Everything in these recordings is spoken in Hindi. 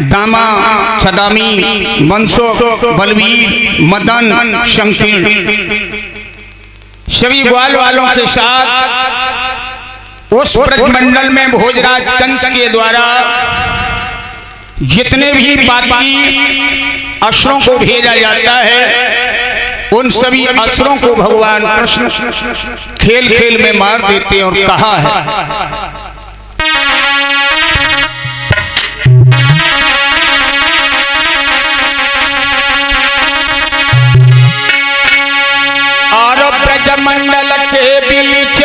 दामा, छदामी, मनसुख, बलवीर, मदन, संकीर्ण, सभी ग्वाल वालों के साथ उस ब्रजमंडल में भोजराज कंस के द्वारा जितने भी पापी असुरों को भेजा जाता है, उन सभी असुरों को भगवान कृष्ण खेल खेल में मार देते और कहा है ब्रजमंडल के बीच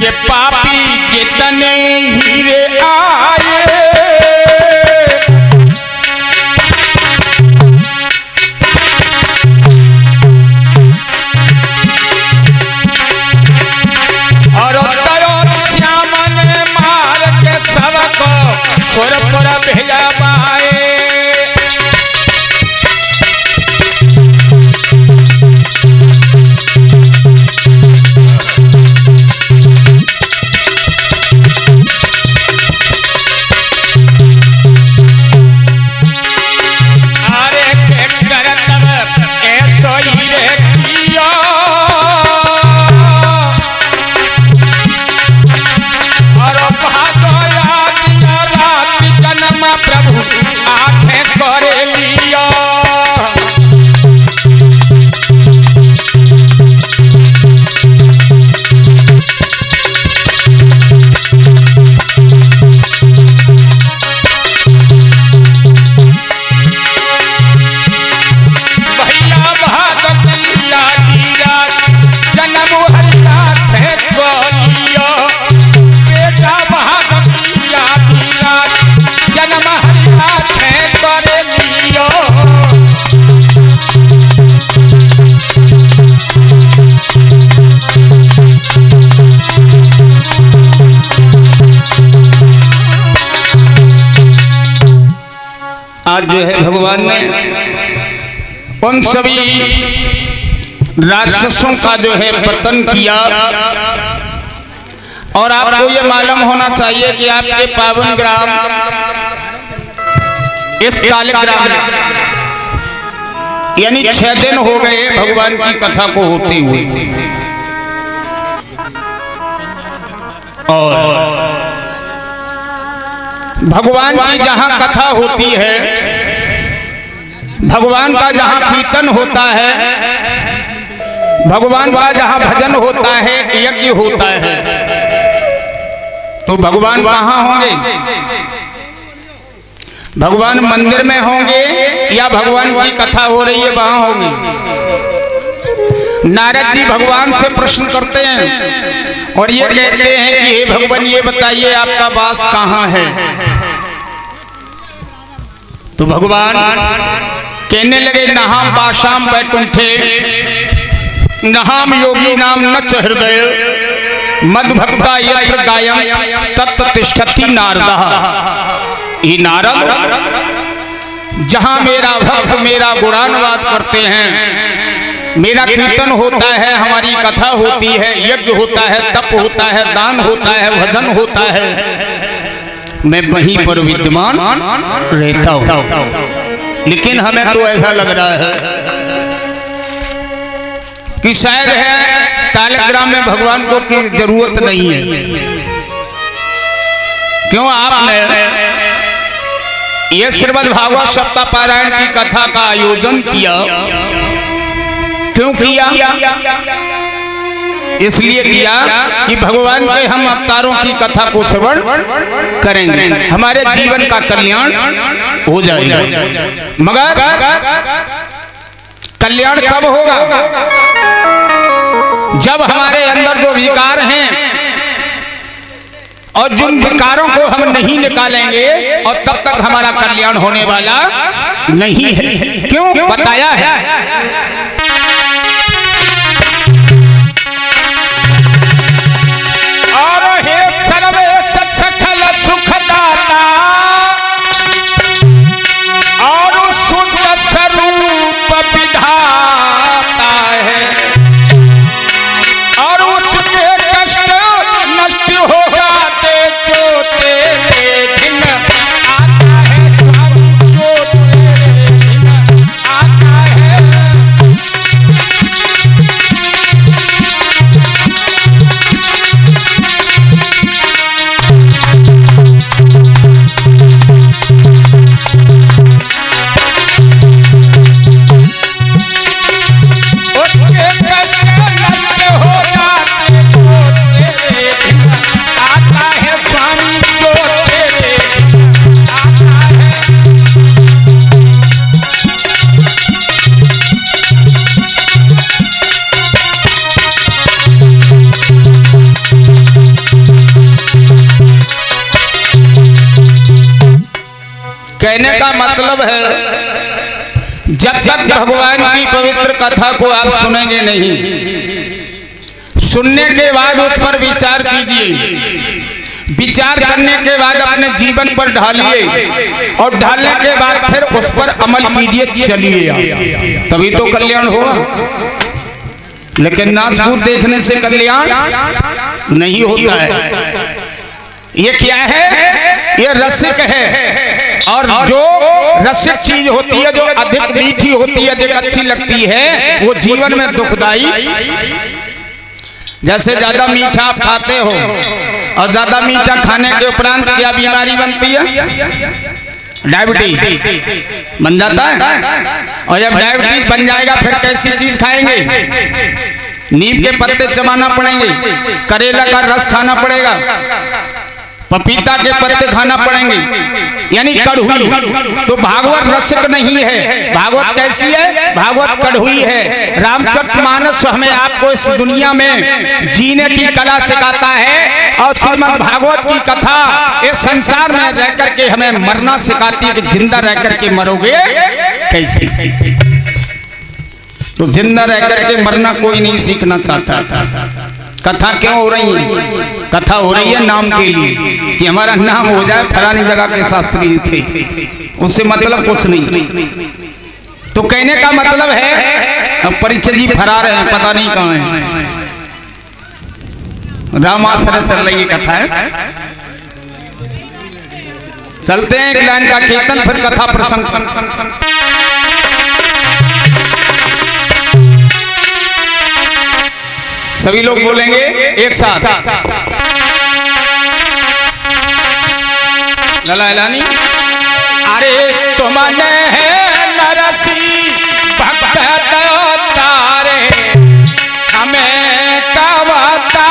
ये पापी जितने हीरे आए, और दयो श्याम ने मार के सबको सुरपुर भेजा पाए। आज जो है भगवान ने उन सभी राक्षसों का जो है पतन किया। और आपको ये मालूम होना चाहिए कि आपके पावन ग्राम इस कालिग्राम यानी 6 दिन हो गए भगवान की कथा को होते हुए, और भगवान की जहां कथा होती है, भगवान का जहां कीर्तन होता है, भगवान का जहां भजन होता है, यज्ञ होता है, तो भगवान कहां होंगे? भगवान मंदिर में होंगे या भगवान की कथा हो रही है वहां होंगे? नारद जी भगवान से प्रश्न करते हैं और ये कहते हैं कि हे भगवान, ये बताइए आपका वास कहां है? तो भगवान कहने लगे, नहाम बाशाम बैकुंठे, नहाम योगी नाम नच हृदय, मद भक्ता यत्र गायम तत् तिष्ठति नारद। ये नारद जहां मेरा भक्त मेरा गुणानुवाद करते हैं, मेरा कीर्तन होता है, हमारी कथा होती है, यज्ञ होता है, तप होता है, दान होता है, भजन होता है, मैं वहीं पर विद्यमान रहता हूं। लेकिन हमें तो ऐसा लग रहा है कि शायद है कालिग्राम में भगवान को की जरूरत नहीं है। क्यों आपने ये श्रीमद् भागवत सप्ताह पारायण की कथा का आयोजन किया? क्यों किया? इसलिए किया कि भगवान के हम अवतारों की कथा को श्रवण करेंगे, हमारे जीवन का कल्याण हो जाएगा। मगर कल्याण कब होगा? जब हमारे अंदर जो विकार हैं और जिन विकारों को हम नहीं निकालेंगे, और तब तक हमारा कल्याण होने वाला नहीं है। क्यों बताया है? और हे सर्वे सकल सुखदाता और शुद्ध स्वरूप विधाता है, और उसके कष्ट नष्ट हो जाते जो तेरे दिन कहने का मतलब है जब तक भगवान की पवित्र कथा को आप सुनेंगे नहीं, सुनने के बाद उस पर विचार कीजिए, विचार करने के बाद अपने जीवन पर ढालिए और ढालने के बाद फिर उस पर अमल कीजिए, चलिए, तभी तो कल्याण होगा। लेकिन नाचकूद देखने से कल्याण नहीं होता है। ये क्या है? ये रसिक है, और जो रसिक चीज होती है, जो अधिक मीठी होती है, अधिक अच्छी लगती है, वो जीवन में दुखदाई। जैसे ज्यादा मीठा आप खाते हो और ज्यादा मीठा खाने के उपरांत क्या बीमारी बनती है? डायबिटीज बन जाता है। और जब डायबिटीज बन जाएगा फिर कैसी चीज खाएंगे? नीम के पत्ते चबाना पड़ेंगे, करेला का रस खाना पड़ेगा, पपीता के पत्ते खाना पड़ेंगे, यानी कड़हुई। तो भागवत रसिक नहीं है, भागवत कैसी है? भागवत कड़हुई है। रामचरितमानस हमें आपको इस दुनिया में जीने की कला सिखाता है, और श्रीमद् भागवत की कथा इस संसार में रह करके हमें मरना सिखाती है कि जिंदा रह करके मरोगे कैसे। तो जिंदा रह करके मरना कोई नहीं सीखना चाहता। कथा क्यों हो रही है? कथा हो रही है नाम के लिए कि हमारा नाम हो जाए, फलानी जगह के शास्त्री थे, उससे मतलब कुछ नहीं। तो कहने का मतलब है अब परीक्षित जी फरार हैं, पता नहीं कहाँ हैं। रामाश्रय चल रही कथा है, चलते हैं एक लाइन का कीर्तन, फिर कथा प्रसंग। सभी लोग बोलेंगे एक साथ, लला एलानी। अरे तुमने है नरसी भक्त तारे, हमें कवता